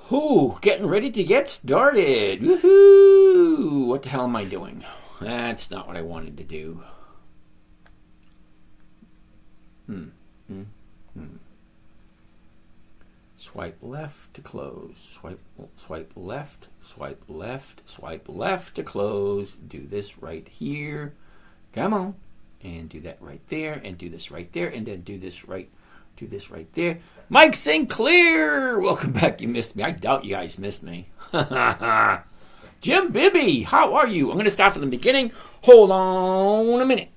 Whoo, getting ready to get started. Woohoo! What the hell am I doing? That's not what I wanted to do. Swipe left to close. Swipe left, swipe left, swipe left to close. Do this right here. Come on. And do that right there. And do this right there. And then do this right there. Mike Sinclair! Welcome back. You missed me. I doubt you guys missed me. Jim Bibby, how are you? I'm going to start from the beginning. Hold on a minute.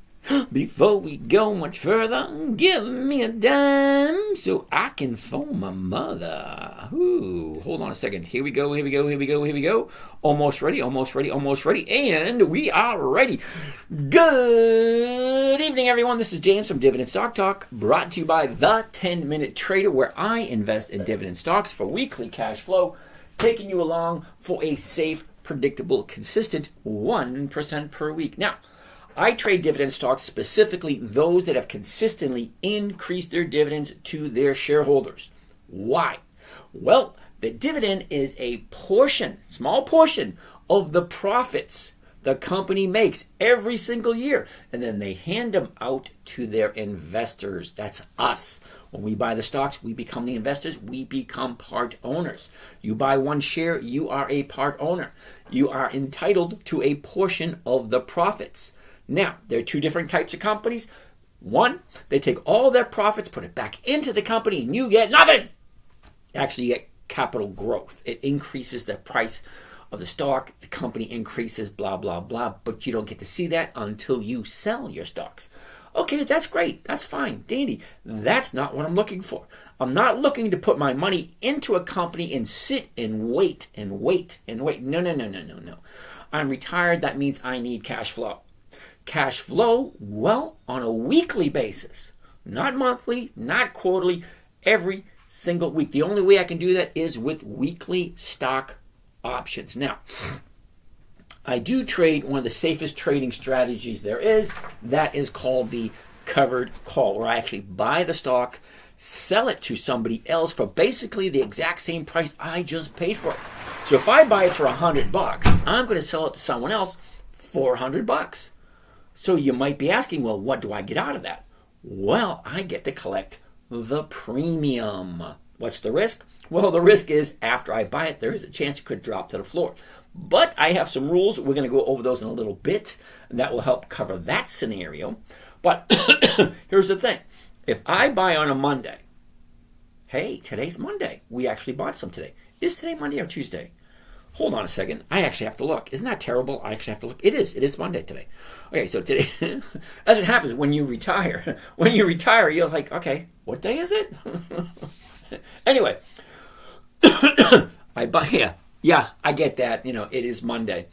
Before we go much further, give me a dime so I can phone my mother. Ooh, hold on a second. Here we go. Almost ready. And we are ready. Good evening, everyone. This is James from Dividend Stock Talk, brought to you by The 10-Minute Trader, where I invest in dividend stocks for weekly cash flow, taking you along for a safe, predictable, consistent 1% per week. Now, I trade dividend stocks, specifically those that have consistently increased their dividends to their shareholders. Why? Well, the dividend is a portion, small portion, of the profits the company makes every single year. And then they hand them out to their investors. That's us. When we buy the stocks, we become the investors. We become part owners. You buy one share, you are a part owner. You are entitled to a portion of the profits. Now, there are two different types of companies. One, they take all their profits, put it back into the company, and you get nothing. Actually, you get capital growth. It increases the price of the stock. The company increases, blah, blah, blah. But you don't get to see that until you sell your stocks. Okay, that's great. That's fine. Dandy. That's not what I'm looking for. I'm not looking to put my money into a company and sit and wait. No. I'm retired. That means I need cash flow. Cash flow, well, on a weekly basis, not monthly, not quarterly, every single week. The only way I can do that is with weekly stock options. Now, I do trade one of the safest trading strategies there is. That is called the covered call, where I actually buy the stock, sell it to somebody else for basically the exact same price I just paid for it. So if I buy it for $100, I'm going to sell it to someone else for $100. So you might be asking, well, what do I get out of that? Well, I get to collect the premium. What's the risk? Well, the risk is after I buy it, there is a chance it could drop to the floor. But I have some rules. We're going to go over those in a little bit, and that will help cover that scenario. But here's the thing. If I buy on a Monday, hey, today's Monday. We actually bought some today. Is today Monday or Tuesday? Hold on a second. I actually have to look. Isn't that terrible? I actually have to look. It is. It is Monday today. Okay, so today, as it happens when you retire, you're like, okay, what day is it? Anyway, I buy, yeah, I get that. It is Monday.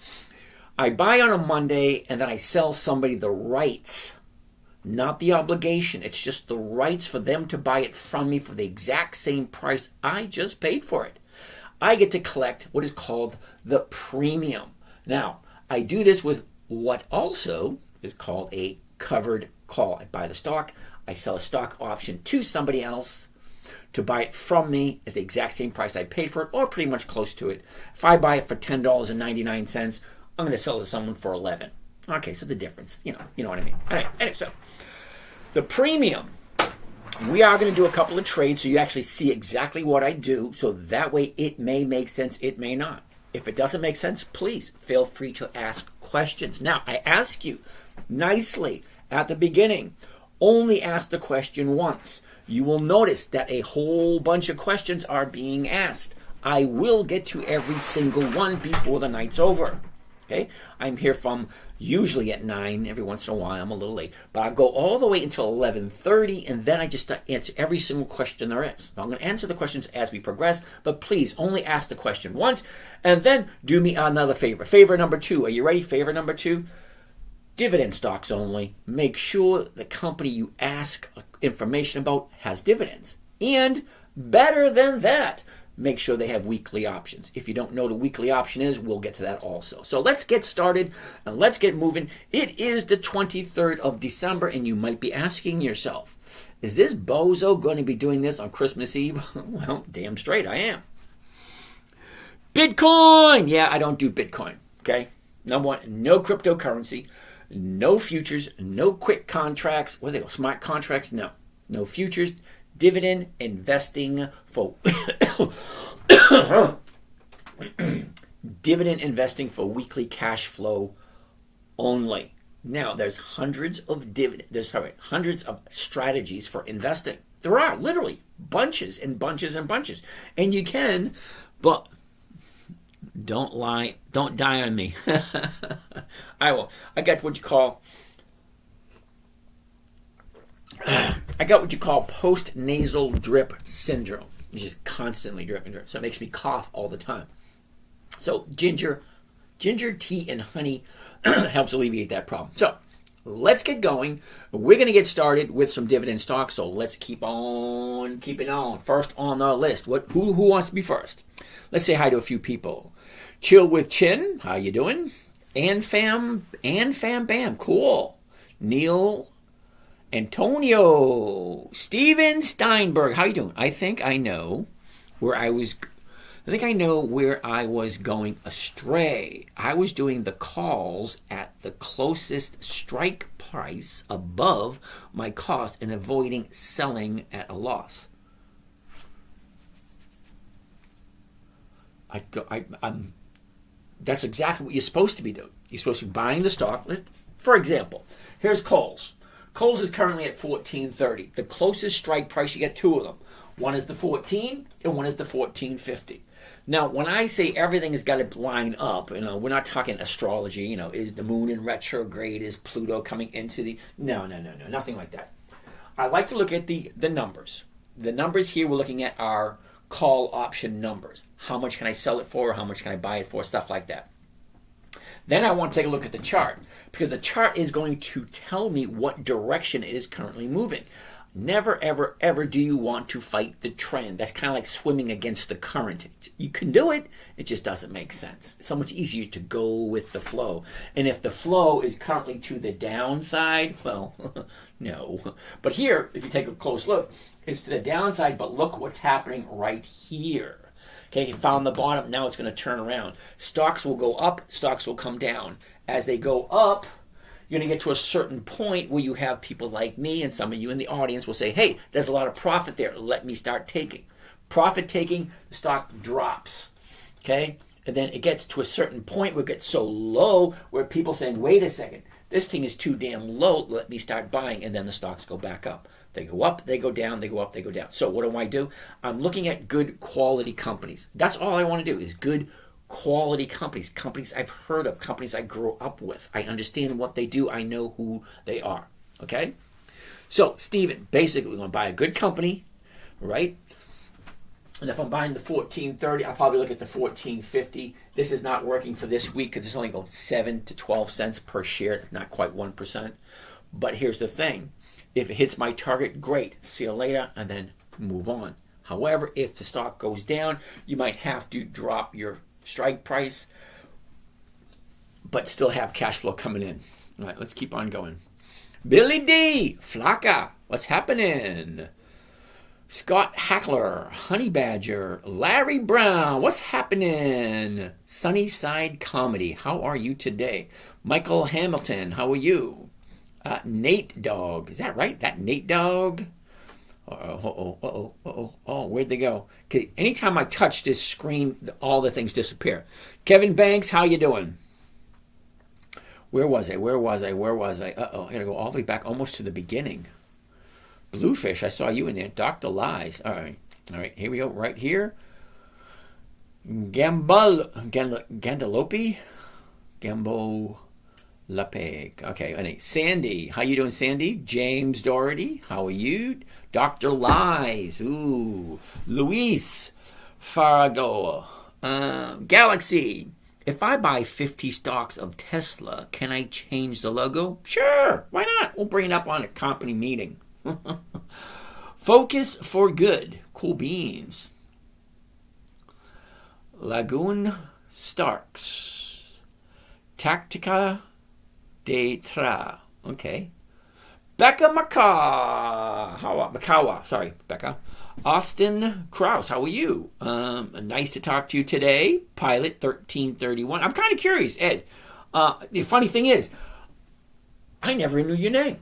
I buy on a Monday and then I sell somebody the rights, not the obligation. It's just the rights for them to buy it from me for the exact same price I just paid for it. I get to collect what is called the premium. Now, I do this with what also is called a covered call. I buy the stock, I sell a stock option to somebody else to buy it from me at the exact same price I paid for it, or pretty much close to it. If I buy it for $10.99, I'm going to sell it to someone for $11. Okay, so the difference, you know what I mean. Anyway, so the premium. We are going to do a couple of trades so you actually see exactly what I do, so that way it may make sense, it may not. If it doesn't make sense, please feel free to ask questions. Now, I ask you nicely at the beginning, only ask the question once. You will notice that a whole bunch of questions are being asked. I will get to every single one before the night's over. Okay, I'm here from usually at 9. Every once in a while, I'm a little late. But I go all the way until 11:30, and then I just answer every single question there is. I'm going to answer the questions as we progress, but please only ask the question once, and then do me another favor. Favor number 2. Are you ready? Favor number 2. Dividend stocks only. Make sure the company you ask information about has dividends. And better than that, make sure they have weekly options. If you don't know what a weekly option is, we'll get to that also. So let's get started and let's get moving. It is the 23rd of December, and you might be asking yourself, is this bozo going to be doing this on Christmas Eve? Well, damn straight I am. Bitcoin. Yeah, I don't do Bitcoin. Okay. Number one, no cryptocurrency, no futures, no quick contracts. What are they called? Smart contracts? No. No futures. Dividend investing for dividend investing for weekly cash flow only. Now, there's hundreds of hundreds of strategies for investing. There are literally bunches and bunches and bunches. And you can, but don't lie. Don't die on me. I will. I got what you call post-nasal drip syndrome. It's just constantly dripping. So it makes me cough all the time. So ginger tea and honey helps alleviate that problem. So let's get going. We're going to get started with some dividend stocks. So let's keep on keeping on. First on our list, who wants to be first? Let's say hi to a few people. Chill with Chin, how you doing? And Fam Bam, cool. Neil Antonio, Steven Steinberg, how you doing? I think I know where I was going astray. I was doing the calls at the closest strike price above my cost and avoiding selling at a loss. That's exactly what you're supposed to be doing. You're supposed to be buying the stock. For example, here's Kohl's. Kohl's is currently at $14.30. The closest strike price, you get two of them. One is the 14 and one is the 14.50. Now, when I say everything has got to line up, we're not talking astrology, is the moon in retrograde, is Pluto coming into the... No, nothing like that. I like to look at the numbers. The numbers here we're looking at are call option numbers. How much can I sell it for? How much can I buy it for? Stuff like that. Then I want to take a look at the chart, because the chart is going to tell me what direction it is currently moving. Never, ever, ever do you want to fight the trend. That's kind of like swimming against the current. You can do it, it just doesn't make sense. It's so much easier to go with the flow. And if the flow is currently to the downside, well, no. But here, if you take a close look, it's to the downside, but look what's happening right here. Okay, you found the bottom, now it's going to turn around. Stocks will go up, stocks will come down. As they go up, you're going to get to a certain point where you have people like me and some of you in the audience will say, hey, there's a lot of profit there. Let me start taking. Profit taking, the stock drops. Okay? And then it gets to a certain point where it gets so low where people saying, wait a second, this thing is too damn low. Let me start buying. And then the stocks go back up. They go up, they go down, they go up, they go down. So what do? I'm looking at good quality companies. That's all I want to do is good quality companies. Companies I've heard of, companies I grew up with. I understand what they do. I know who they are. Okay? So, Steven, basically, we're going to buy a good company, right? And if I'm buying the 14.30, I'll probably look at the 14.50. This is not working for this week because it's only going 7 to 12 cents per share, not quite 1%. But here's the thing. If it hits my target, great. See you later, and then move on. However, if the stock goes down, you might have to drop your strike price, but still have cash flow coming in. All right, let's keep on going. Billy D. Flocka, what's happening? Scott Hackler, Honey Badger, Larry Brown, what's happening? Sunnyside Comedy, how are you today? Michael Hamilton, how are you? Nate Dog, is that right? That Nate Dog? Oh, where'd they go? Okay, anytime I touch this screen, all the things disappear. Kevin Banks, how you doing? Where was I? Uh-oh, I gotta go all the way back almost to the beginning. Bluefish, I saw you in there. Dr. Lies. All right, here we go, right here. Gandalope? Gambo Lapeg. Okay, Sandy. How you doing, Sandy? James Doherty. How are you? Dr. Lies. Ooh. Luis Farago. Galaxy. If I buy 50 stocks of Tesla, can I change the logo? Sure. Why not? We'll bring it up on a company meeting. Focus for Good. Cool beans. Lagoon Starks. Tactica de Tra. Okay. Becca Macawa. Sorry, Becca. Austin Krause, how are you? Nice to talk to you today. Pilot 1331. I'm kind of curious, Ed. The funny thing is, I never knew your name.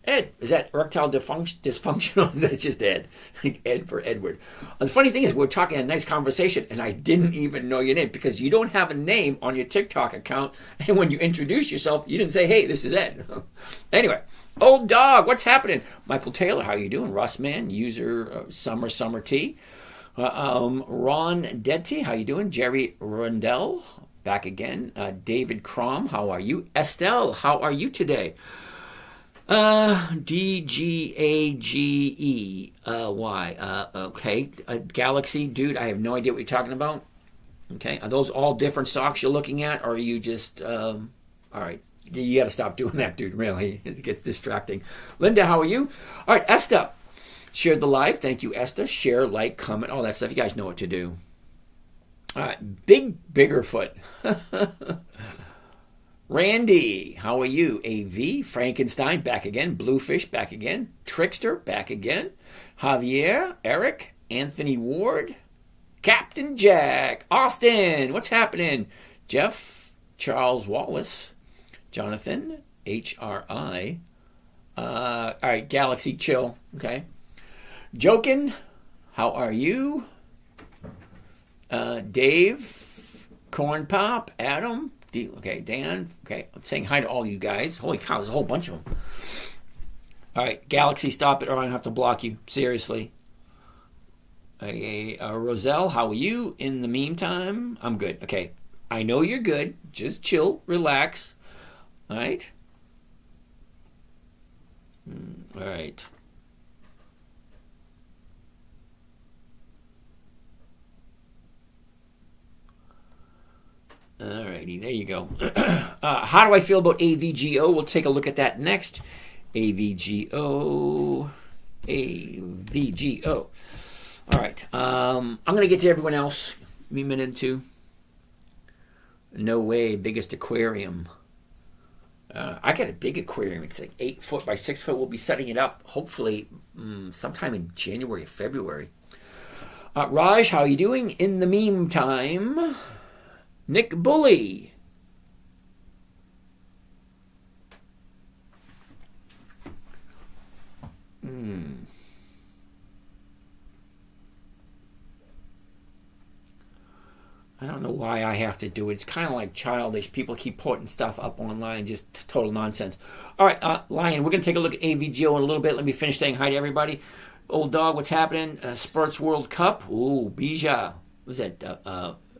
Ed, is that erectile dysfunctional? Is that just Ed? Ed for Edward. The funny thing is, we're talking a nice conversation, and I didn't even know your name because you don't have a name on your TikTok account. And when you introduce yourself, you didn't say, hey, this is Ed. Anyway, old dog, what's happening? Michael Taylor, how you doing? Russman, user Summer T. Ron Detty, how you doing? Jerry Rundell, back again. David Crom, how are you? Estelle, how are you today? DGAGEY. Okay. Galaxy, dude, I have no idea what you're talking about. Okay. Are those all different stocks you're looking at, or are you just, all right. You got to stop doing that, dude, really. It gets distracting. Linda, how are you? All right, Esther. Shared the live. Thank you, Esther. Share, like, comment, all that stuff. You guys know what to do. All right. Biggerfoot. Randy, how are you? AV, Frankenstein, back again. Bluefish, back again. Trickster, back again. Javier, Eric, Anthony Ward, Captain Jack, Austin, what's happening? Jeff, Charles Wallace, Jonathan, HRI. All right, Galaxy, chill, okay. Jokin, how are you? Dave, Corn Pop, Adam, okay, Dan, okay, I'm saying hi to all you guys. Holy cow, there's a whole bunch of them. All right, Galaxy, stop it or I'm going to have to block you. Seriously. Roselle, how are you? In the meantime, I'm good. Okay, I know you're good. Just chill, relax. All right. All right. Alrighty, there you go. How do I feel about AVGO? We'll take a look at that next. AVGO. AVGO. All right. I'm going to get to everyone else. Give me a minute or two. No way. Biggest aquarium. I got a big aquarium. It's like 8 foot by 6 foot. We'll be setting it up hopefully sometime in January or February. Raj, how are you doing? In the meantime... Nick Bully. I don't know why I have to do it. It's kind of like childish. People keep putting stuff up online, just total nonsense. All right, Lion, we're going to take a look at AVGO in a little bit. Let me finish saying hi to everybody. Old dog, what's happening? Sports World Cup. Ooh, Bija. What's that?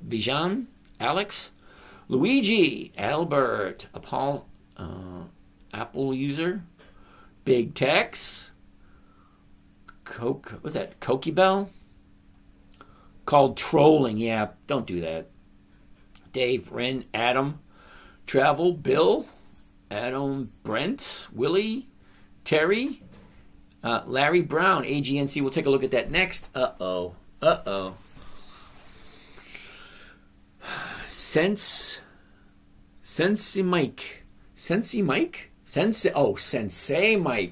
Bijan? Alex, Luigi, Albert, Paul, Apple user, Big Tex, Coke, what's that? Cokie Bell? Called trolling. Yeah, don't do that. Dave, Ren, Adam, Travel, Bill, Adam, Brent, Willie, Terry, Larry Brown, AGNC. We'll take a look at that next. Uh-oh. Sensei Mike. Sensei Mike.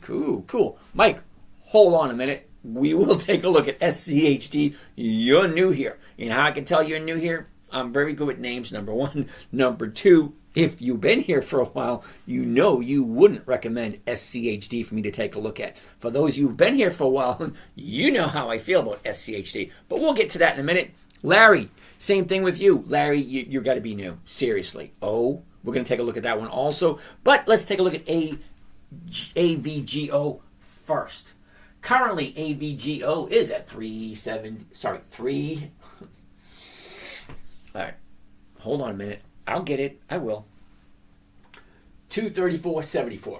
Ooh, cool. Mike, hold on a minute. We will take a look at SCHD. You're new here. You know how I can tell you're new here? I'm very good with names, number one. Number two, if you've been here for a while, you know you wouldn't recommend SCHD for me to take a look at. For those who've been here for a while, you know how I feel about SCHD. But we'll get to that in a minute. Larry, same thing with you. Larry, you got to be new. Seriously. Oh, we're going to take a look at that one also. But let's take a look at AVGO first. Currently, AVGO is at 3. All right. Hold on a minute. I'll get it. I will. 234.74.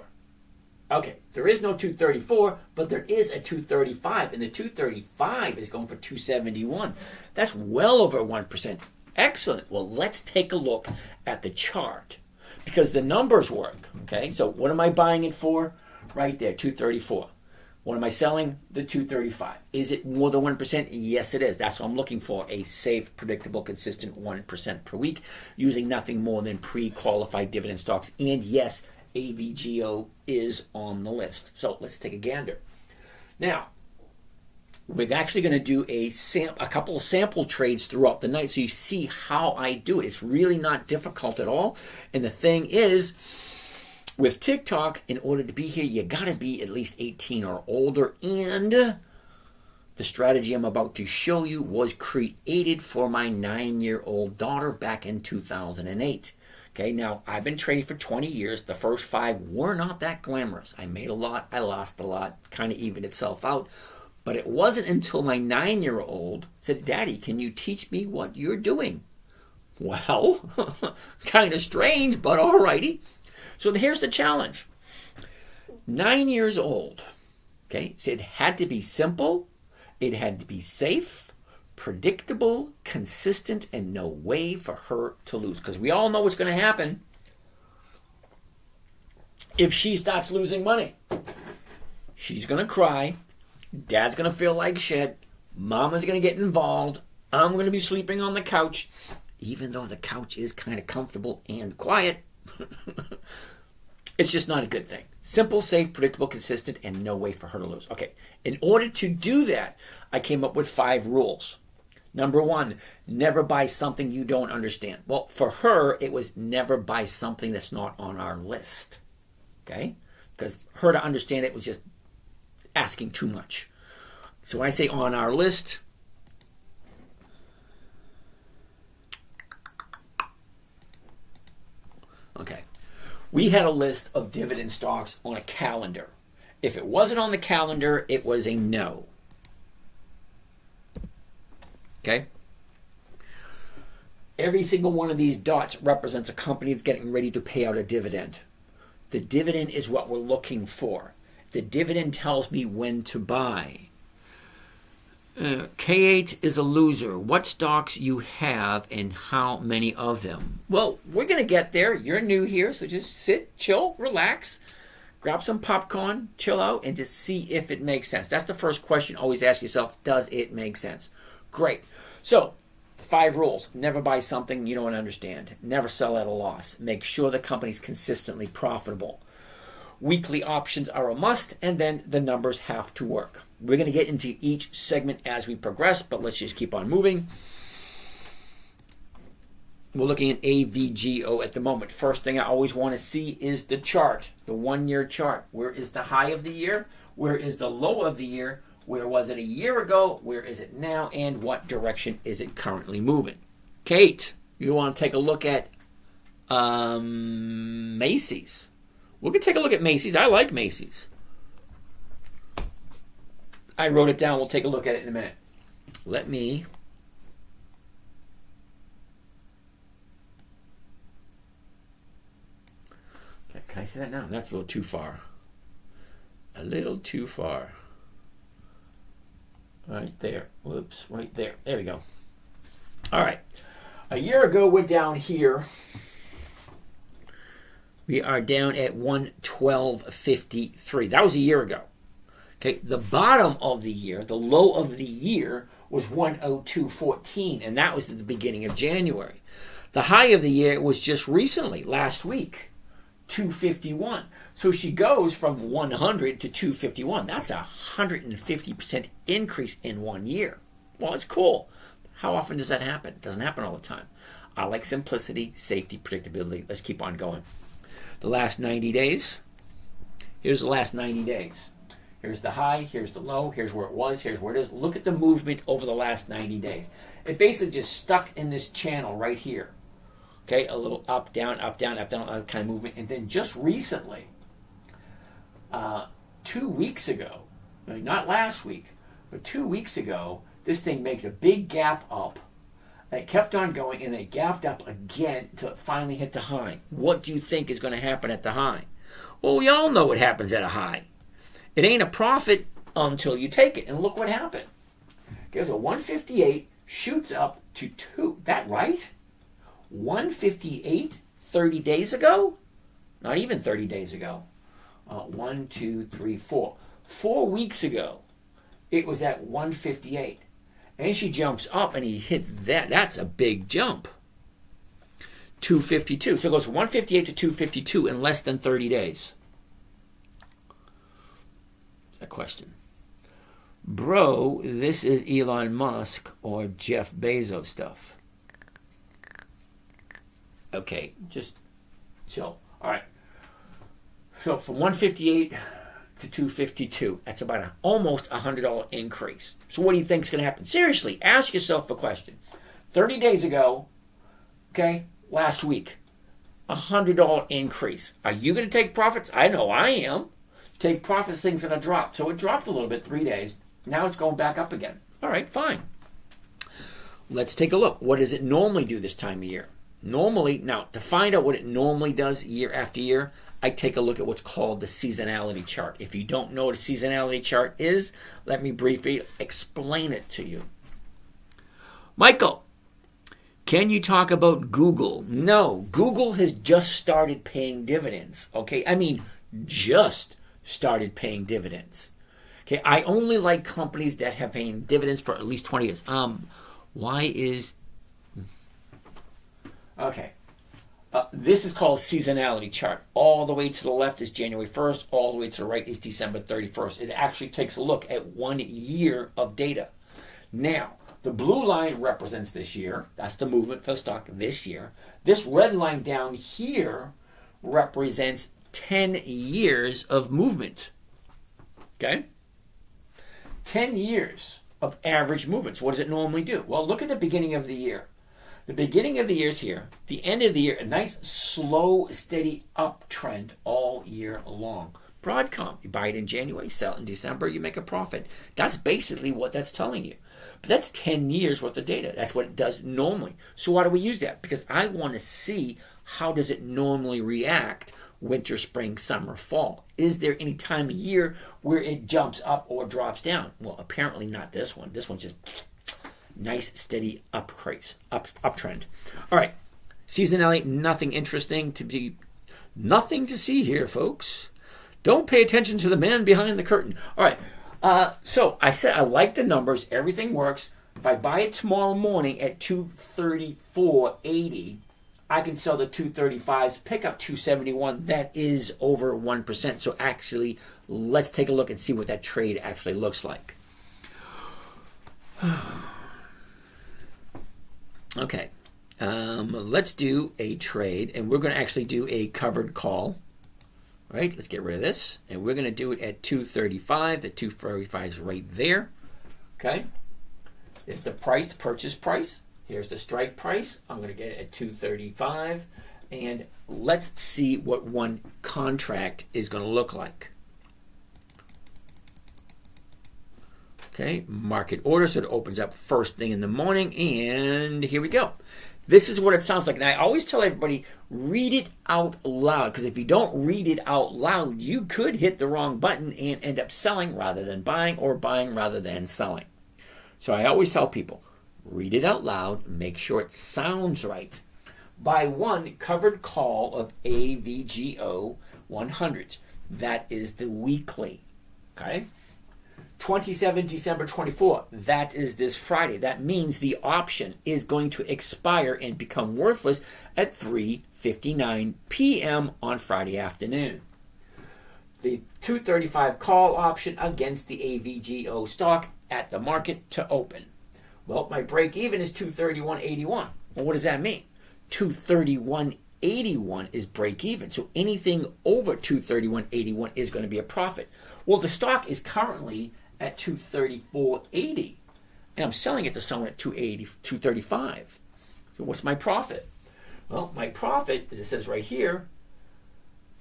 Okay, there is no 234, but there is a 235, and the 235 is going for 271. That's well over 1%. Excellent. Well, let's take a look at the chart because the numbers work. Okay, so what am I buying it for? Right there, 234. What am I selling? The 235. Is it more than 1%? Yes, it is. That's what I'm looking for. A safe, predictable, consistent 1% per week using nothing more than pre-qualified dividend stocks. And yes, AVGO is on the list. So let's take a gander. Now, We're actually going to do a couple of sample trades throughout the night so you see how I do it. It's really not difficult at all. And the thing is, with TikTok, in order to be here, you got to be at least 18 or older. And the strategy I'm about to show you was created for my 9-year-old daughter back in 2008. Okay, now I've been trading for 20 years. The first 5 were not that glamorous. I made a lot, I lost a lot, kind of evened itself out. But it wasn't until my 9-year-old said, "Daddy, can you teach me what you're doing?" Well, kind of strange, but alrighty. So here's the challenge. 9 years old. Okay, so it had to be simple, it had to be safe, predictable, consistent, and no way for her to lose. Because we all know what's going to happen if she starts losing money. She's going to cry. Dad's going to feel like shit. Mama's going to get involved. I'm going to be sleeping on the couch, even though the couch is kind of comfortable and quiet. It's just not a good thing. Simple, safe, predictable, consistent, and no way for her to lose. Okay, in order to do that, I came up with 5 rules. Number 1, never buy something you don't understand. Well, for her, it was never buy something that's not on our list. Okay? Because her to understand it was just asking too much. So when I say on our list, okay, we had a list of dividend stocks on a calendar. If it wasn't on the calendar, it was a no. Okay? Every single one of these dots represents a company that's getting ready to pay out a dividend. The dividend is what we're looking for. The dividend tells me when to buy. K8 is a loser. What stocks you have and how many of them? Well, we're going to get there. You're new here, so just sit, chill, relax, grab some popcorn, chill out, and just see if it makes sense. That's the first question. Always ask yourself, does it make sense? Great. So, 5 rules. Never buy something you don't understand. Never sell at a loss. Make sure the company's consistently profitable. Weekly options are a must, and then the numbers have to work. We're going to get into each segment as we progress, but let's just keep on moving. We're looking at AVGO at the moment. First thing I always want to see is the chart, the 1-year chart. Where is the high of the year? Where is the low of the year? Where was it a year ago? Where is it now? And what direction is it currently moving? Kate, you want to take a look at Macy's. We're going to take a look at Macy's. I like Macy's. I wrote it down. We'll take a look at it in a minute. Let me... Can I say that now? That's a little too far. A little too far. Right there. Whoops. Right there. There we go. All right. A year ago, we're down here. We are down at 112.53. That was a year ago. Okay, the bottom of the year, the low of the year, was 102.14, and that was at the beginning of January. The high of the year was just recently, last week, 251. So she goes from 100 to 251. That's a 150% increase in 1 year. Well, it's cool. How often does that happen? It doesn't happen all the time. I like simplicity, safety, predictability. Let's keep on going. The last 90 days. Here's the last 90 days. Here's the high, here's the low, here's where it was, here's where it is. Look at the movement over the last 90 days. It basically just stuck in this channel right here. Okay, a little up, down, up, down, up, down, kind of movement. And then just recently, 2 weeks ago, not last week, but 2 weeks ago, this thing makes a big gap up. And it kept on going, and it gapped up again until it finally hit the high. What do you think is going to happen at the high? Well, we all know what happens at a high. It ain't a profit until you take it. And look what happened. There's a 158, shoots up to 2. That right? 158 30 days ago? Not even 30 days ago. 1, 2, 3, 4. 4 weeks ago, it was at 158. And she jumps up and he hits that. That's a big jump. 252. So it goes from 158 to 252 in less than 30 days. A question. Bro, this is Elon Musk or Jeff Bezos stuff. Okay, just chill. All right. So from 158 to 252, that's about almost $100 increase. So what do you think is going to happen? Seriously, ask yourself a question. 30 days ago, okay, last week, $100 increase. Are you going to take profits? I know I am. Take profits, things are going to drop. So it dropped a little bit 3 days. Now it's going back up again. All right, fine. Let's take a look. What does it normally do this time of year? Normally, now to find out what it normally does year after year, I take a look at what's called the seasonality chart. If you don't know what a seasonality chart is, let me briefly explain it to you. Michael, can you talk about Google? No, Google has just started paying dividends. Okay, I mean just started paying dividends. Okay, I only like companies that have paying dividends for at least 20 years. Okay. This is called seasonality chart. All the way to the left is January 1st. All the way to the right is December 31st. It actually takes a look at 1 year of data. Now, the blue line represents this year. That's the movement for the stock this year. This red line down here represents 10 years of movement. Okay? 10 years of average movements. What does it normally do? Well, look at the beginning of the year. The beginning of the year is here. The end of the year, a nice, slow, steady uptrend all year long. Broadcom, you buy it in January, sell it in December, you make a profit. That's basically what that's telling you. But that's 10 years worth of data. That's what it does normally. So why do we use that? Because I want to see how does it normally react winter, spring, summer, fall. Is there any time of year where it jumps up or drops down? Well, apparently not this one. This one's just nice, steady uptrend. All right. Seasonality, nothing interesting nothing to see here, folks. Don't pay attention to the man behind the curtain. All right. So I said I like the numbers. Everything works. If I buy it tomorrow morning at 234.80, I can sell the 235s, pick up 271. That is over 1%. So actually, let's take a look and see what that trade actually looks like. Okay, let's do a trade, and we're going to actually do a covered call. All right, let's get rid of this, and we're going to do it at 235. The 235 is right there. Okay, it's the price, the purchase price. Here's the strike price. I'm going to get it at 235, and let's see what one contract is going to look like. Okay, market order, so it opens up first thing in the morning, and here we go. This is what it sounds like. And I always tell everybody, read it out loud, because if you don't read it out loud, you could hit the wrong button and end up selling rather than buying, or buying rather than selling. So I always tell people, read it out loud, make sure it sounds right. Buy one covered call of AVGO 100s. That is the weekly. Okay? 27 December 24, that is this Friday. That means the option is going to expire and become worthless at 3:59 p.m. on Friday afternoon. The 235 call option against the AVGO stock at the market to open. Well, my break even is 231.81. Well, what does that mean? 231.81 is break even. So anything over 231.81 is going to be a profit. Well, the stock is currently at 234.80, and I'm selling it to someone at 235. So what's my profit? Well, my profit, as it says right here,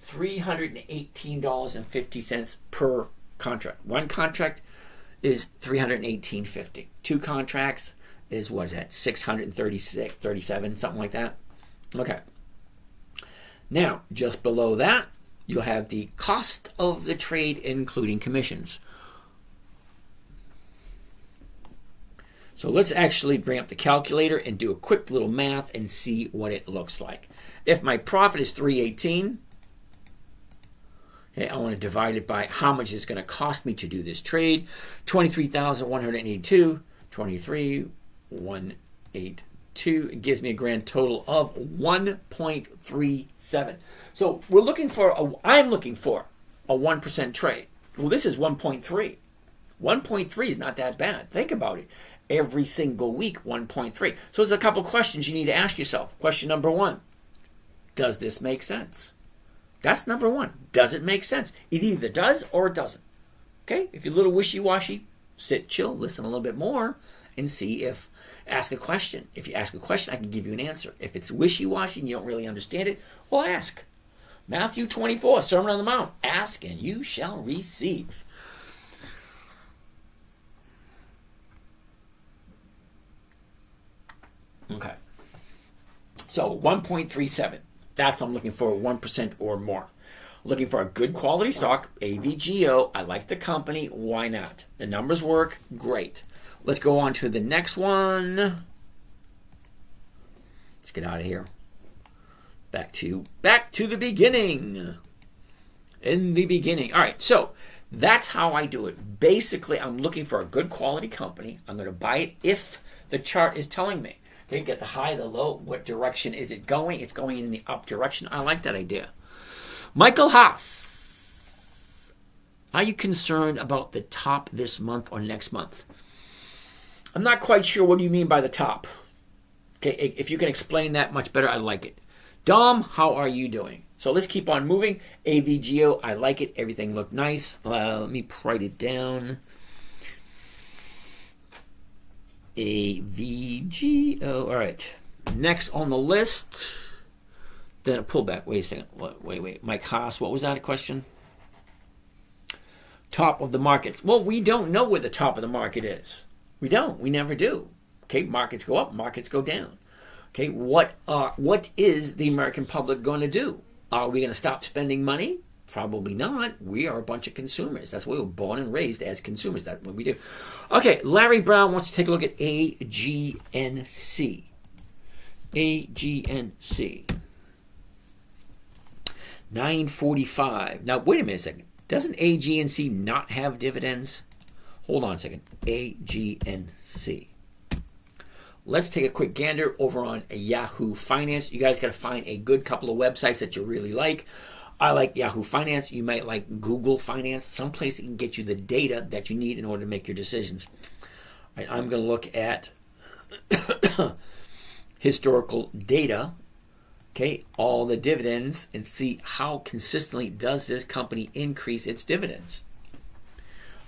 $318.50 per contract. One contract is $318.50. Two contracts is, what is that, $636.37, something like that. Okay. Now, just below that, you'll have the cost of the trade, including commissions. So let's actually bring up the calculator and do a quick little math and see what it looks like. If my profit is $318, okay, I want to divide it by how much it's going to cost me to do this trade. $23,182, $23,182. It gives me a grand total of 1.37. So I'm looking for a 1% trade. Well, this is 1.3. 1.3 is not that bad. Think about it. Every single week, 1.3. So there's a couple questions you need to ask yourself. Question number 1, does this make sense? That's number 1. Does it make sense? It either does or it doesn't. Okay? If you're a little wishy-washy, sit, chill, listen a little bit more, and see if, ask a question. If you ask a question, I can give you an answer. If it's wishy-washy and you don't really understand it, well, ask. Matthew 24, Sermon on the Mount. Ask and you shall receive. Okay. So 1.37. That's what I'm looking for, 1% or more. Looking for a good quality stock, AVGO. I like the company. Why not? The numbers work. Great. Let's go on to the next one. Let's get out of here. Back to the beginning. In the beginning. All right, so that's how I do it. Basically, I'm looking for a good quality company. I'm going to buy it if the chart is telling me. Okay, get the high, the low. What direction is it going? It's going in the up direction. I like that idea. Michael Haas. Are you concerned about the top this month or next month? I'm not quite sure what you mean by the top. Okay, if you can explain that much better, I like it. Dom, how are you doing? So let's keep on moving. AVGO, I like it. Everything looked nice. Let me write it down. AVGO. All right. Next on the list. Then a pullback. Wait a second. Wait. Mike Haas, what was that a question? Top of the markets. Well, we don't know where the top of the market is. We don't. We never do. Okay, markets go up, markets go down. Okay, what is the American public going to do? Are we going to stop spending money? Probably not. We are a bunch of consumers. That's why we were born and raised as consumers. That's what we do. Okay, Larry Brown wants to take a look at AGNC. AGNC. 945. Now, wait a minute a second. Doesn't AGNC not have dividends? Hold on a second. AGNC. Let's take a quick gander over on Yahoo Finance. You guys got to find a good couple of websites that you really like. I like Yahoo Finance. You might like Google Finance. Someplace that can get you the data that you need in order to make your decisions. All right, I'm going to look at historical data. Okay, all the dividends, and see how consistently does this company increase its dividends.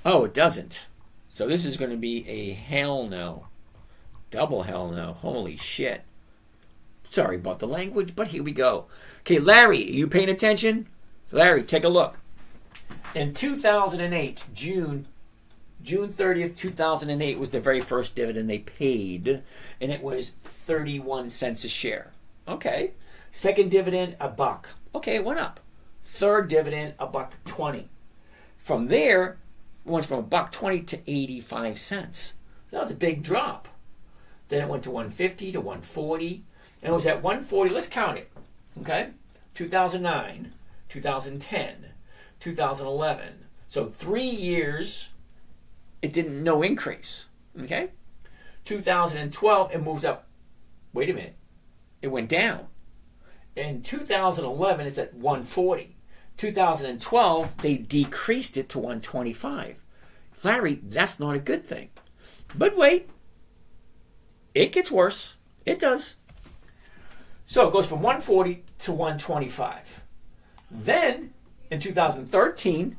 Oh, it doesn't. So this is going to be a hell no. Double hell no. Holy shit. Sorry about the language, but here we go. Okay, Larry, are you paying attention? Larry, take a look. In 2008, June 30th, 2008 was the very first dividend they paid, and it was 31 cents a share. Okay. Second dividend, $1. Okay, it went up. Third dividend, $1.20. From there, it went from $1.20 to 85 cents. That was a big drop. Then it went to 150 to 140. And it was at 140, let's count it. Okay? 2009, 2010, 2011. So 3 years, it didn't, no increase. Okay? 2012, it moves up. Wait a minute. It went down. In 2011, it's at 140. 2012, they decreased it to 125. Larry, that's not a good thing. But wait. It gets worse. It does. So it goes from 140 to 125. Then, in 2013,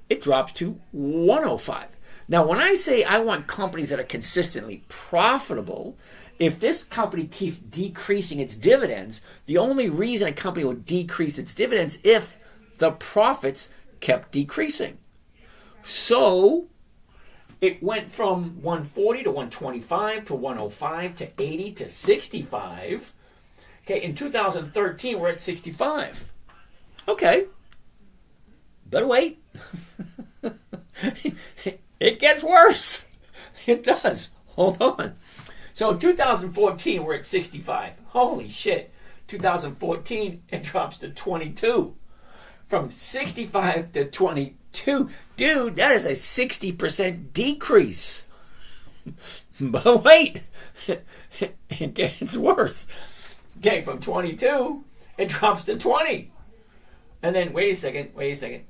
it drops to 105. Now, when I say I want companies that are consistently profitable, if this company keeps decreasing its dividends, the only reason a company will decrease its dividends if the profits kept decreasing. So it went from 140 to 125 to 105 to 80 to 65. Okay, in 2013, we're at 65. Okay. Better wait. It gets worse. It does. Hold on. So in 2014, we're at 65. Holy shit. 2014, it drops to 22. From 65 to 22. Dude, that is a 60% decrease. But wait. It gets worse. Okay, from 22, it drops to 20. And then, wait a second.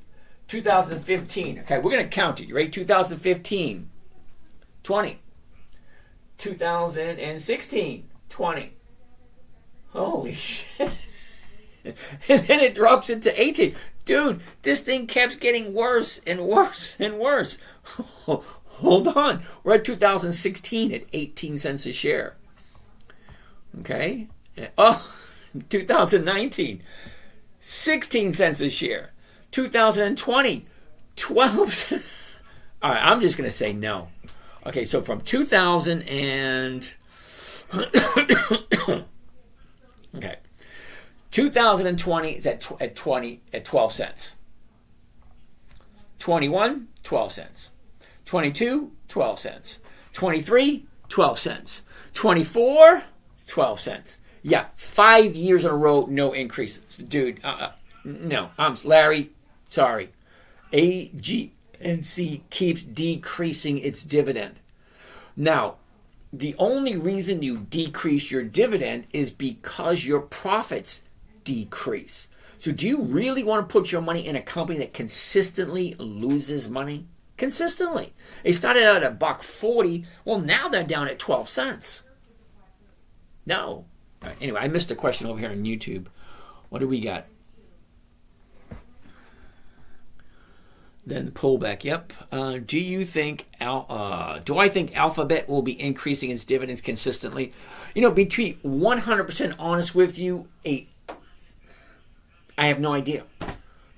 2015. Okay, we're going to count it. You ready? 2015, 20. 2016, 20. Holy shit. And then it drops into 18. Dude, this thing kept getting worse and worse and worse. Hold on. We're at 2016 at 18 cents a share. Okay? Oh, 2019, 16 cents a share. 2020, 12 cents. All right, I'm just going to say no. Okay, so from 2000 and... okay. 2020 is at 12 cents. 21, 12 cents. 22, 12 cents. 23, 12 cents. 24, 12 cents. Yeah, 5 years in a row, no increases. Dude, no. Larry, sorry. AGNC keeps decreasing its dividend. Now, the only reason you decrease your dividend is because your profits decrease. So do you really want to put your money in a company that consistently loses money? Consistently. They started out at $1.40. Well, now they're down at 12 cents. No. All right, anyway, I missed a question over here on YouTube. What do we got? Then the pullback. Yep. Do I think Alphabet will be increasing its dividends consistently? You know, between 100% honest with you, I have no idea.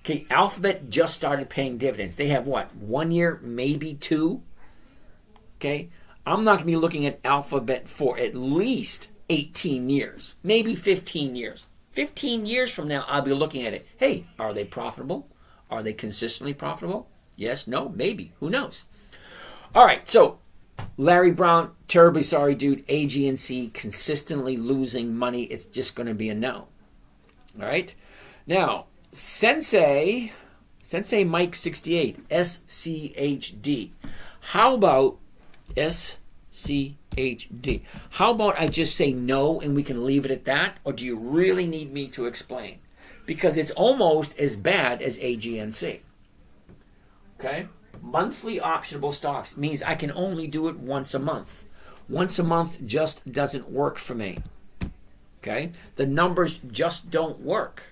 Okay, Alphabet just started paying dividends. They have what, 1 year, maybe 2? Okay, I'm not going to be looking at Alphabet for at least 18 years, maybe 15 years. 15 years from now, I'll be looking at it. Hey, are they profitable? Are they consistently profitable? Yes, no, maybe. Who knows? All right, so Larry Brown, terribly sorry, dude. AGNC consistently losing money. It's just going to be a no. All right. Now, Sensei Mike 68, SCHD. How about SCHD? How about I just say no and we can leave it at that? Or do you really need me to explain? Because it's almost as bad as AGNC. Okay? Monthly optionable stocks means I can only do it once a month. Once a month just doesn't work for me. Okay? The numbers just don't work.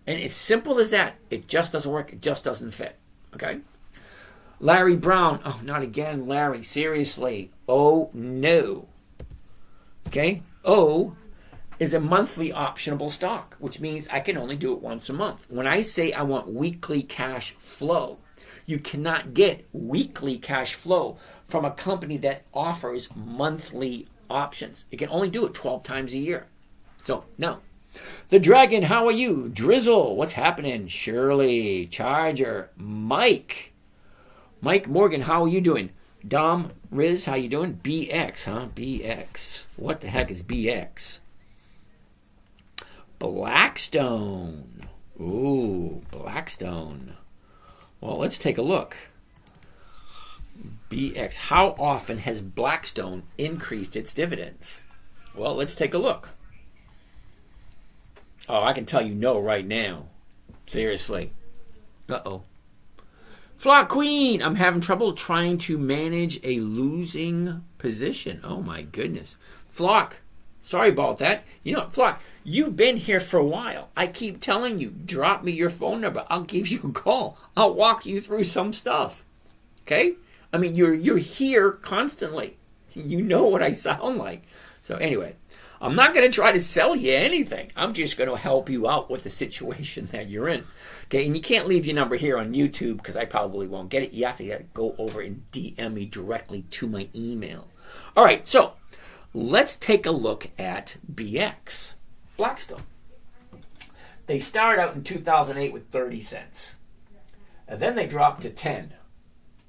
And as simple as that, it just doesn't work. It just doesn't fit. Okay? Larry Brown. Oh, not again, Larry. Seriously. Oh, no. Okay? O is a monthly optionable stock, which means I can only do it once a month. When I say I want weekly cash flow, you cannot get weekly cash flow from a company that offers monthly options. You can only do it 12 times a year. So, no. The Dragon, how are you? Drizzle, what's happening? Shirley, Charger, Mike Morgan, how are you doing? Dom, Riz, how you doing? BX, huh? BX. What the heck is BX? Blackstone. Ooh, Blackstone. Well, let's take a look. BX. How often has Blackstone increased its dividends? Well, let's take a look. Oh, I can tell you no right now. Seriously. Uh-oh. Flock Queen, I'm having trouble trying to manage a losing position. Oh, my goodness. Flock, sorry about that. You know, Flock, you've been here for a while. I keep telling you, drop me your phone number. I'll give you a call. I'll walk you through some stuff. Okay? I mean, you're here constantly. You know what I sound like. So anyway, I'm not going to try to sell you anything. I'm just going to help you out with the situation that you're in. Okay, and you can't leave your number here on YouTube because I probably won't get it. You have to go over and DM me directly to my email. All right, so let's take a look at BX, Blackstone. They started out in 2008 with 30 cents. And then they dropped to 10.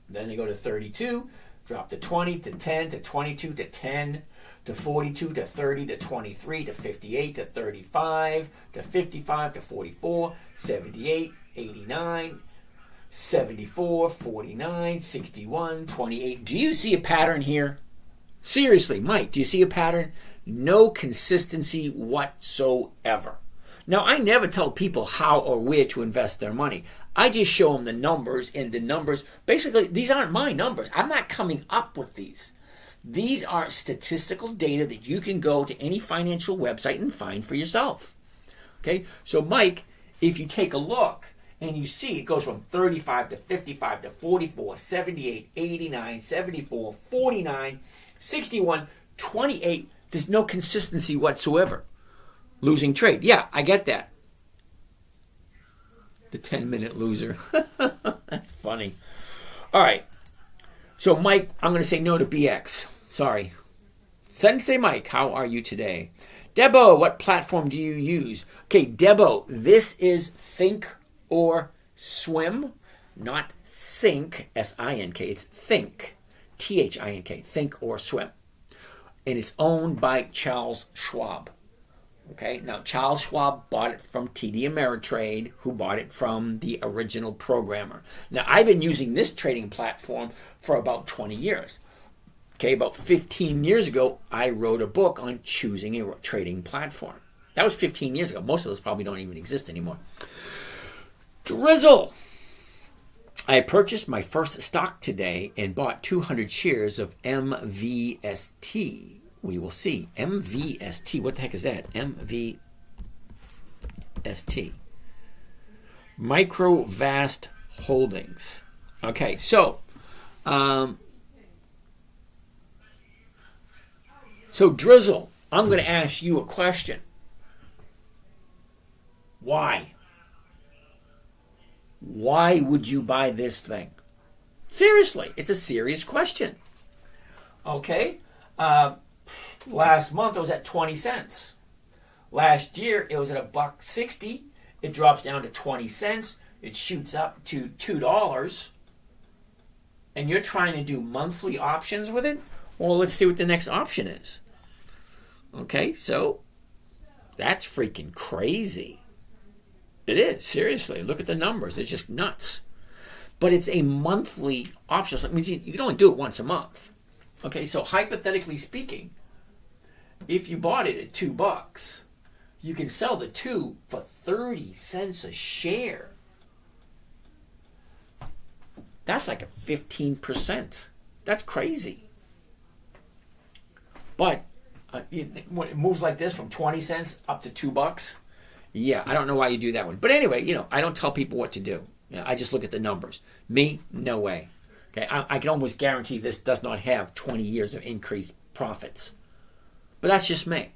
Then they go to 32, drop to 20, to 10, to 22, to 10, to 42, to 30, to 23, to 58, to 35, to 55, to 44, 78, 89, 74, 49, 61, 28. Do you see a pattern here? Seriously, Mike, do you see a pattern? No consistency whatsoever. Now, I never tell people how or where to invest their money. I just show them the numbers, and the numbers, basically, these aren't my numbers. I'm not coming up with these. These are statistical data that you can go to any financial website and find for yourself. Okay, so Mike, if you take a look and you see it goes from 35 to 55 to 44, 78, 89, 74, 49, 61, 28, there's no consistency whatsoever. Losing trade. Yeah, I get that. The 10-minute loser. That's funny. All right. So, Mike, I'm going to say no to BX. Sorry. Sensei Mike, how are you today? Debo, what platform do you use? Okay, Debo, this is Think or Swim, not Sink, S-I-N-K. It's Think, T-H-I-N-K, Think or Swim. And it's owned by Charles Schwab. Okay, now Charles Schwab bought it from TD Ameritrade, who bought it from the original programmer. Now, I've been using this trading platform for about 20 years. Okay, about 15 years ago, I wrote a book on choosing a trading platform. That was 15 years ago. Most of those probably don't even exist anymore. Drizzle. I purchased my first stock today and bought 200 shares of MVST. We will see. MVST. What the heck is that? MVST. Microvast Holdings. Okay, so Drizzle, I'm going to ask you a question. Why? Why would you buy this thing? Seriously, it's a serious question. Okay? Last month it was at 20 cents. Last year it was at $1.60. It drops down to 20 cents. It shoots up to $2. And you're trying to do monthly options with it? Well, let's see what the next option is. Okay, so that's freaking crazy. It is, seriously. Look at the numbers. It's just nuts. But it's a monthly option. So that means you can only do it once a month. Okay, so hypothetically speaking, if you bought it at $2, you can sell the 2 for 30 cents a share. That's like a 15%. That's crazy. But when it moves like this from 20 cents up to $2, yeah, I don't know why you do that one. But anyway, I don't tell people what to do. I just look at the numbers. Me, no way. Okay, I can almost guarantee this does not have 20 years of increased profits. But that's just me.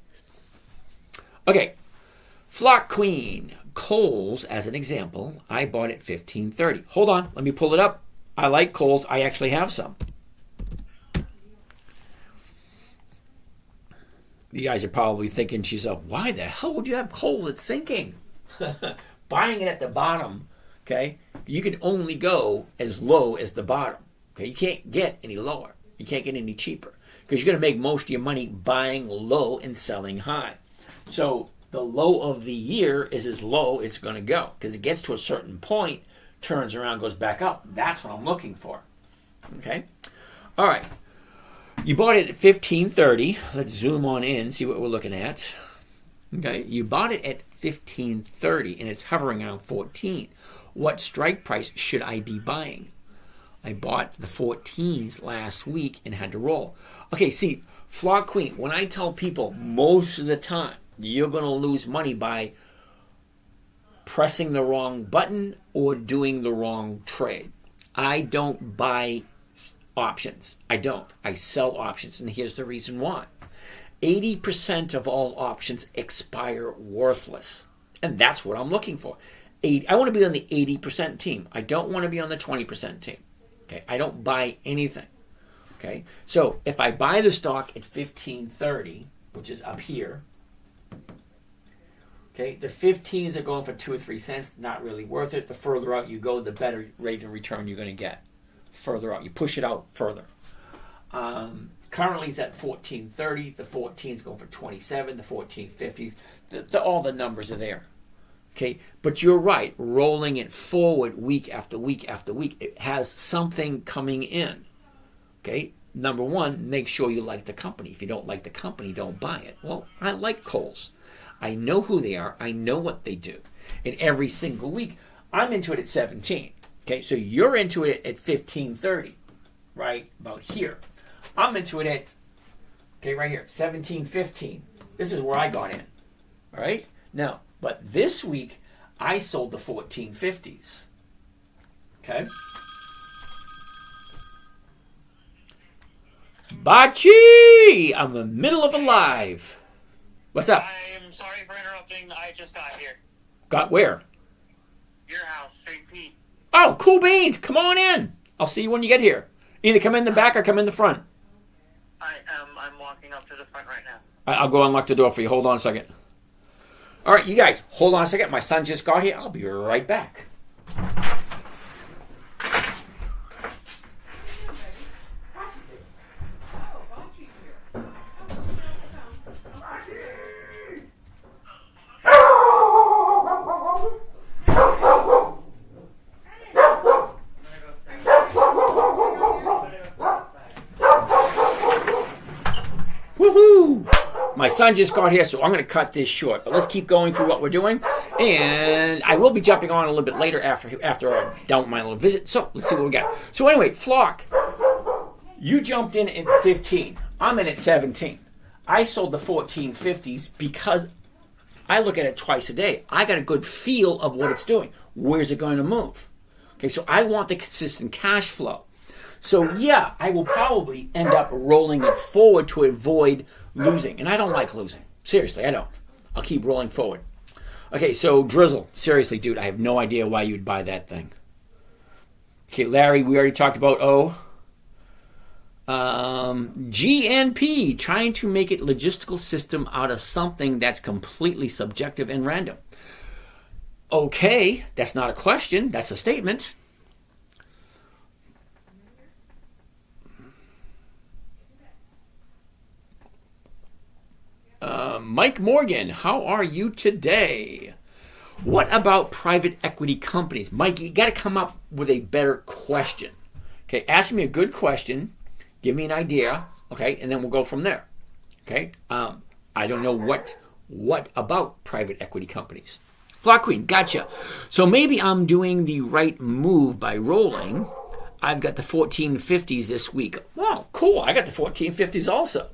Okay, Flock Queen. Kohl's, as an example, I bought at $15.30. Hold on, let me pull it up. I like Kohl's. I actually have some. You guys are probably thinking to yourself, why the hell would you have Kohl's? It's sinking. Buying it at the bottom, okay, you can only go as low as the bottom. Okay, you can't get any lower. You can't get any cheaper because you're going to make most of your money buying low and selling high. So the low of the year is as low it's going to go because it gets to a certain point, turns around, goes back up. That's what I'm looking for. Okay? All right. You bought it at $15.30. Let's zoom on in, see what we're looking at. Okay? You bought it at $15.30 and it's hovering around 14. What strike price should I be buying? I bought the 14s last week and had to roll. Okay, see, Flock Queen, when I tell people most of the time you're going to lose money by pressing the wrong button or doing the wrong trade, I don't buy options. I don't. I sell options, and here's the reason why. 80% of all options expire worthless, and that's what I'm looking for. I want to be on the 80% team. I don't want to be on the 20% team. Okay, I don't buy anything. Okay, so if I buy the stock at $15.30, which is up here, okay, the 15s are going for 2 or 3 cents, not really worth it. The further out you go, the better rate of return you're going to get. Further out, you push it out further. Currently, it's at $14.30. The 14s going for 27. The 14.50s. All the numbers are there. Okay, but you're right. Rolling it forward week after week after week, it has something coming in. Okay, number one, make sure you like the company. If you don't like the company, don't buy it. Well, I like Kohl's. I know who they are. I know what they do. And every single week, I'm into it at 17. Okay, so you're into it at 15.30, right? About here. I'm into it at, okay, right here, 17.15. This is where I got in. All right? Now, but this week, I sold the 14.50s. Okay? Bachi! I'm in the middle of a live. What's up? I'm sorry for interrupting. I just got here. Got where? Your house, St. Pete. Oh, cool beans. Come on in. I'll see you when you get here. Either come in the back or come in the front. I'm walking up to the front right now. I'll go unlock the door for you. Hold on a second. All right, you guys, hold on a second. My son just got here. I'll be right back. Woohoo! My son just got here, so I'm going to cut this short. But let's keep going through what we're doing. And I will be jumping on a little bit later after I'm done with my little visit. So let's see what we got. So anyway, Flock, you jumped in at 15. I'm in at 17. I sold the 14.50s because I look at it twice a day. I got a good feel of what it's doing. Where's it going to move? Okay, so I want the consistent cash flow. So yeah, I will probably end up rolling it forward to avoid losing. And I don't like losing. Seriously, I don't. I'll keep rolling forward. Okay, so Drizzle. Seriously, dude, I have no idea why you'd buy that thing. Okay, Larry, we already talked about O. GNP, trying to make it logistical system out of something that's completely subjective and random. Okay, that's not a question. That's a statement. Mike Morgan, how are you today? What about private equity companies? Mike, you got to come up with a better question. Okay, ask me a good question, give me an idea, okay, and then we'll go from there. Okay, I don't know what about private equity companies. Flock Queen, gotcha. So maybe I'm doing the right move by rolling. I've got the 14.50s this week. Wow, cool. I got the 14.50s also.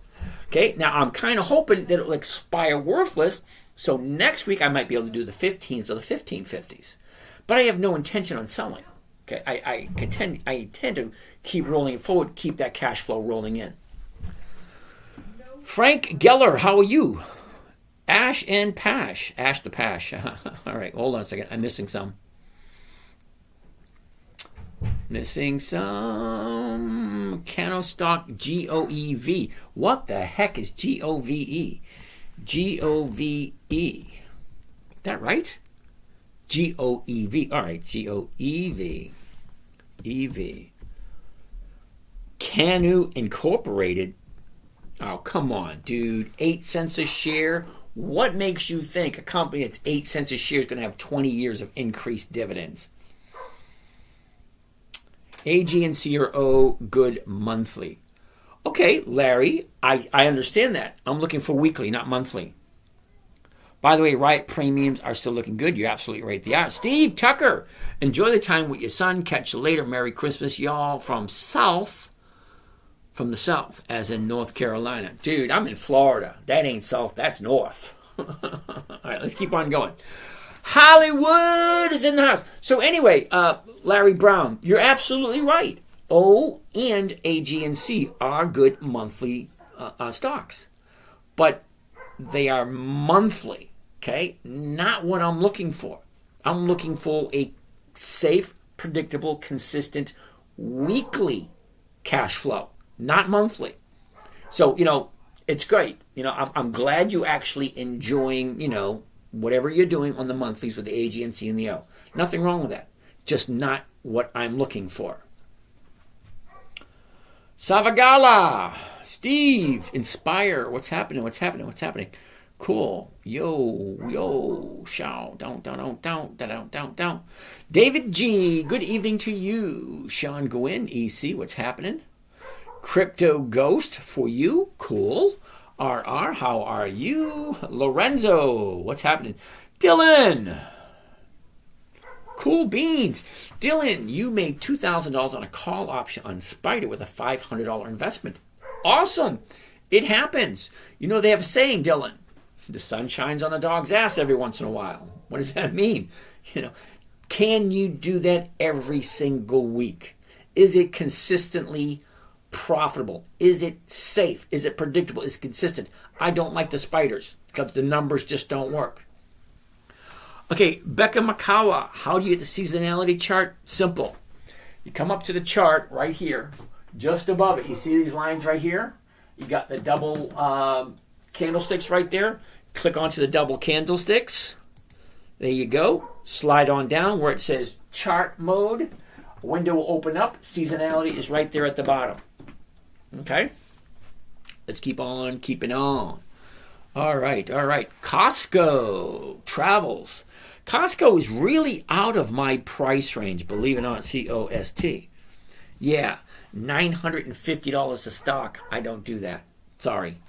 Okay, now I'm kind of hoping that it'll expire worthless, so next week I might be able to do the 15s or the 15.50s. But I have no intention on selling. Okay, I intend to keep rolling it forward, keep that cash flow rolling in. Frank Geller, how are you? Ash and Pash. Ash the Pash. All right, hold on a second. I'm missing some. Canostock GOEV. What the heck is GOVE? GOVE. That right? GOEV. All right, GOEV. EV. Canu Incorporated. Oh, come on, dude. 8 cents a share. What makes you think a company that's 8 cents a share is going to have 20 years of increased dividends? AG and CRO good monthly. Okay, Larry, I understand that. I'm looking for weekly, not monthly. By the way, Riot premiums are still looking good. You're absolutely right. They are. Steve Tucker, enjoy the time with your son. Catch you later. Merry Christmas, y'all from the South, as in North Carolina. Dude, I'm in Florida. That ain't South, that's North. All right, let's keep on going. Hollywood is in the house. So anyway, Larry Brown, you're absolutely right. O and AG&C are good monthly stocks. But they are monthly, okay? Not what I'm looking for. I'm looking for a safe, predictable, consistent weekly cash flow, not monthly. So, it's great. I'm glad you actually enjoying, whatever you're doing on the monthlies with the AG&C and the O. Nothing wrong with that. Just not what I'm looking for. Savagala, Steve, Inspire. What's happening? Cool. Yo, shout, down. David G, good evening to you. Sean Gwynn, EC, what's happening? Crypto Ghost for you. Cool. RR, how are you? Lorenzo, what's happening? Dylan. Cool beans. Dylan, you made $2,000 on a call option on Spider with a $500 investment. Awesome. It happens. You know, they have a saying, Dylan, the sun shines on a dog's ass every once in a while. What does that mean? You know, can you do that every single week? Is it consistently profitable? Is it safe? Is it predictable? Is it consistent? I don't like the spiders because the numbers just don't work. Okay, Becca Makawa, how do you get the seasonality chart? Simple. You come up to the chart right here, just above it. You see these lines right here? You got the double candlesticks right there. Click onto the double candlesticks. There you go. Slide on down where it says chart mode. A window will open up. Seasonality is right there at the bottom. Okay? Let's keep on keeping on. All right. Costco travels. Costco is really out of my price range, believe it or not, C-O-S-T. Yeah, $950 a stock. I don't do that. Sorry.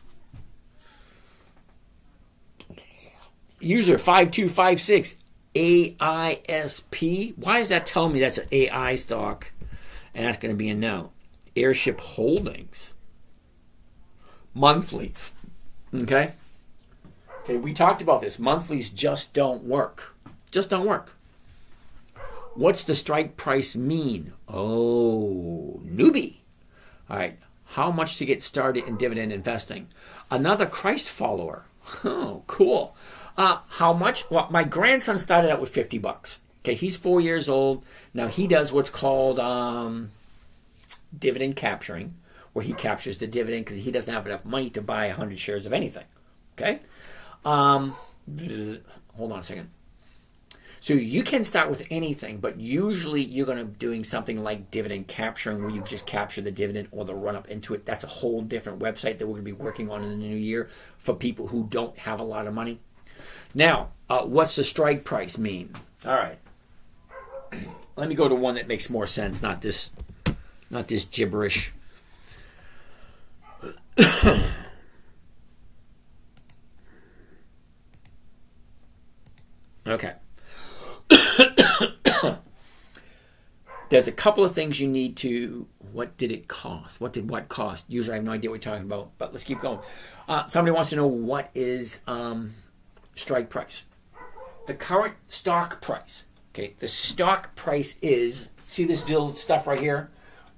User 5256, AISP. Why does that tell me that's an AI stock? And that's going to be a no. Airship Holdings. Monthly. Okay, we talked about this. Monthlies just don't work. What's the strike price mean? Oh, newbie. All right. How much to get started in dividend investing? Another Christ follower. Oh, cool. How much? Well, my grandson started out with $50. Okay, he's 4 years old. Now he does what's called dividend capturing, where he captures the dividend because he doesn't have enough money to buy 100 shares of anything. Okay? Hold on a second. So you can start with anything, but usually you're going to be doing something like dividend capturing, where you just capture the dividend or the run up into it. That's a whole different website that we're going to be working on in the new year for people who don't have a lot of money. Now, what's the strike price mean? All right. Let me go to one that makes more sense, not this gibberish. Okay. There's a couple of things you need to. What did it cost? What cost? Usually I have no idea what you're talking about, but let's keep going. Somebody wants to know what is strike price. The current stock price. Okay, the stock price is, see this little stuff right here?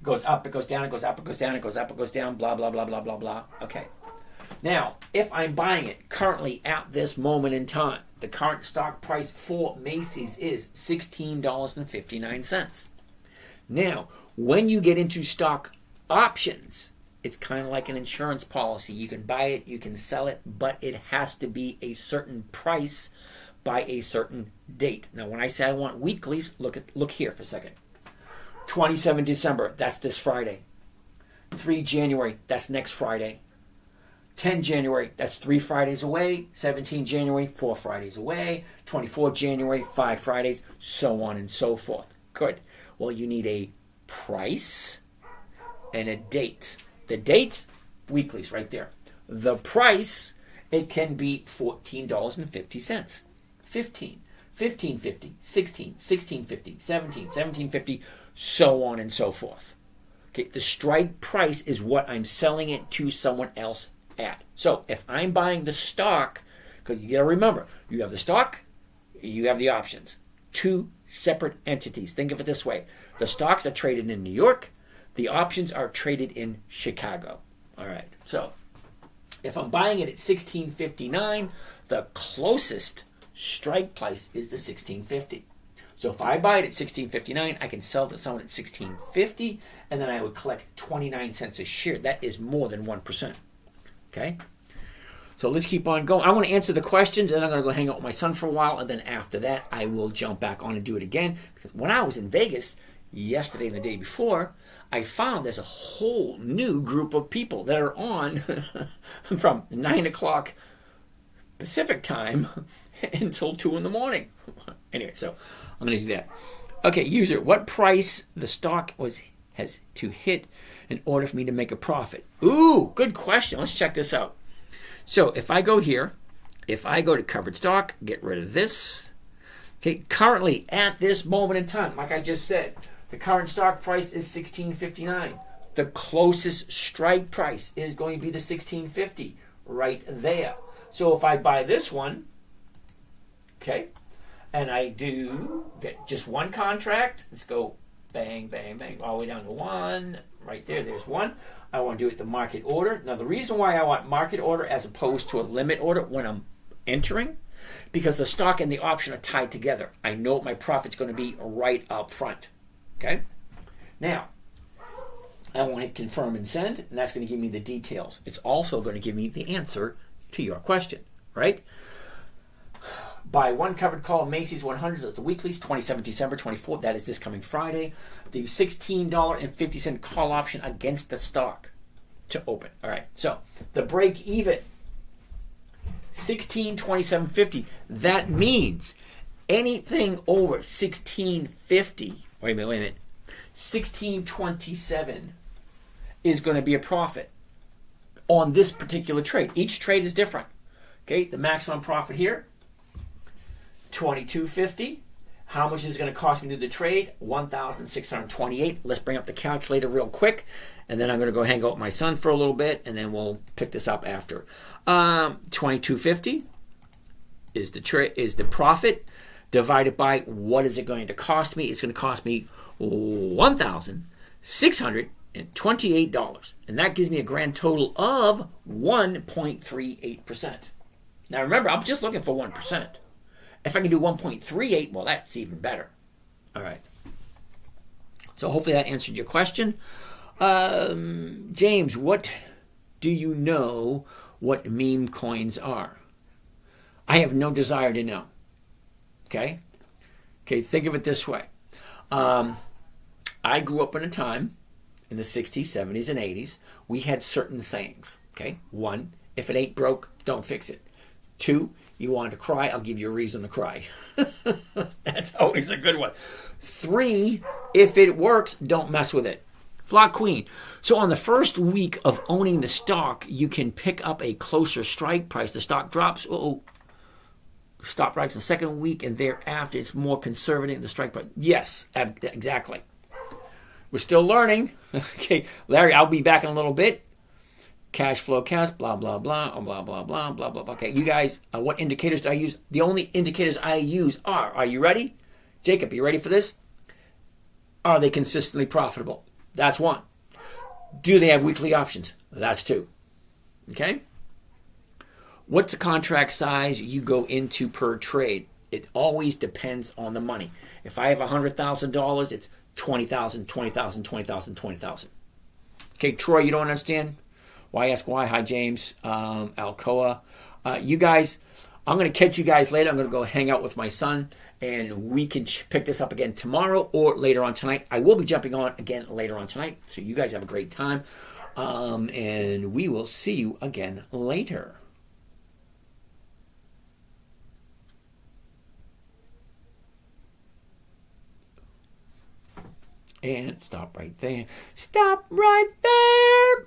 It goes up, it goes down, it goes up, it goes down, it goes up, it goes down, blah, blah, blah, blah, blah, blah. Okay. Now, if I'm buying it currently at this moment in time, the current stock price for Macy's is $16.59. Now, when you get into stock options, it's kind of like an insurance policy. You can buy it, you can sell it, but it has to be a certain price by a certain date. Now, when I say I want weeklies, look here for a second. 27 December, that's this Friday. 3 January, that's next Friday. 10 January, that's 3 Fridays away. 17 January, 4 Fridays away. 24 January, 5 Fridays, so on and so forth. Good. Well, you need a price and a date. The date, weeklies right there. The price, it can be $14.50. 15, $15.50, 16, $16.50, 17, $17.50, so on and so forth. Okay, the strike price is what I'm selling it to someone else at. So if I'm buying the stock, because you got to remember, you have the stock, you have the options. Two separate entities. Think of it this way. The stocks are traded in New York. The options are traded in Chicago. All right. So if I'm buying it at $16.59, the closest strike price is the $16.50. So if I buy it at $16.59, I can sell it to someone at $16.50, and then I would collect 29 cents a share. That is more than 1%. Okay? So let's keep on going. I want to answer the questions, and I'm going to go hang out with my son for a while, and then after that, I will jump back on and do it again. Because when I was in Vegas yesterday and the day before, I found there's a whole new group of people that are on from 9 o'clock Pacific time until 2 in the morning. Anyway, so I'm going to do that. Okay, user, what price the stock has to hit in order for me to make a profit? Ooh, good question. Let's check this out. So if I go here, if I go to covered stock, get rid of this, Okay, currently at this moment in time, like I just said, the current stock price is $16.59. The closest strike price is going to be the $16.50 right there. So if I buy this one, okay, and I do get just one contract, let's go bang, bang, bang, all the way down to one, right there, there's one. I want to do it the market order. Now the reason why I want market order as opposed to a limit order when I'm entering, because the stock and the option are tied together. I know what my profit's going to be right up front. Okay? Now, I want to hit confirm and send, and that's going to give me the details. It's also going to give me the answer to your question, right? Buy one covered call Macy's 100 at the weeklies, 27 December 24th. That is this coming Friday. The $16.50 call option against the stock to open. All right, so the break even, $16.2750. That means anything over $16.50. Wait a minute. $16.27 is going to be a profit on this particular trade. Each trade is different. Okay, the maximum profit here, $22.50. How much is it going to cost me to do the trade? $1,628. Let's bring up the calculator real quick, and then I'm going to go hang out with my son for a little bit, and then we'll pick this up after. $22.50 is the profit divided by what is it going to cost me? It's going to cost me $1,628, and that gives me a grand total of 1.38%. Now remember, I'm just looking for 1%. If I can do 1.38, well, that's even better. All right. So hopefully that answered your question. James, what do you know what meme coins are? I have no desire to know. Okay? Okay, think of it this way. I grew up in a time in the 60s, 70s, and 80s. We had certain sayings. Okay? 1, if it ain't broke, don't fix it. 2, you want to cry, I'll give you a reason to cry. That's always a good one. 3, if it works, don't mess with it. Flock Queen. So on the first week of owning the stock, you can pick up a closer strike price. The stock drops. Stop price the second week, and thereafter it's more conservative in the strike price. Yes, exactly. We're still learning. Okay, Larry, I'll be back in a little bit. Cash flow cast, blah, blah, blah, blah, blah, blah, blah, blah. Okay, you guys, what indicators do I use? The only indicators I use are you ready? Jacob, you ready for this? Are they consistently profitable? That's 1. Do they have weekly options? That's 2. Okay? What's the contract size you go into per trade? It always depends on the money. If I have $100,000, it's $20,000, $20,000, $20,000, $20,000. Okay, Troy, you don't understand? Why ask why? Hi, James, Alcoa. You guys, I'm going to catch you guys later. I'm going to go hang out with my son, and we can pick this up again tomorrow or later on tonight. I will be jumping on again later on tonight, so you guys have a great time, and we will see you again later. And stop right there. Stop right there.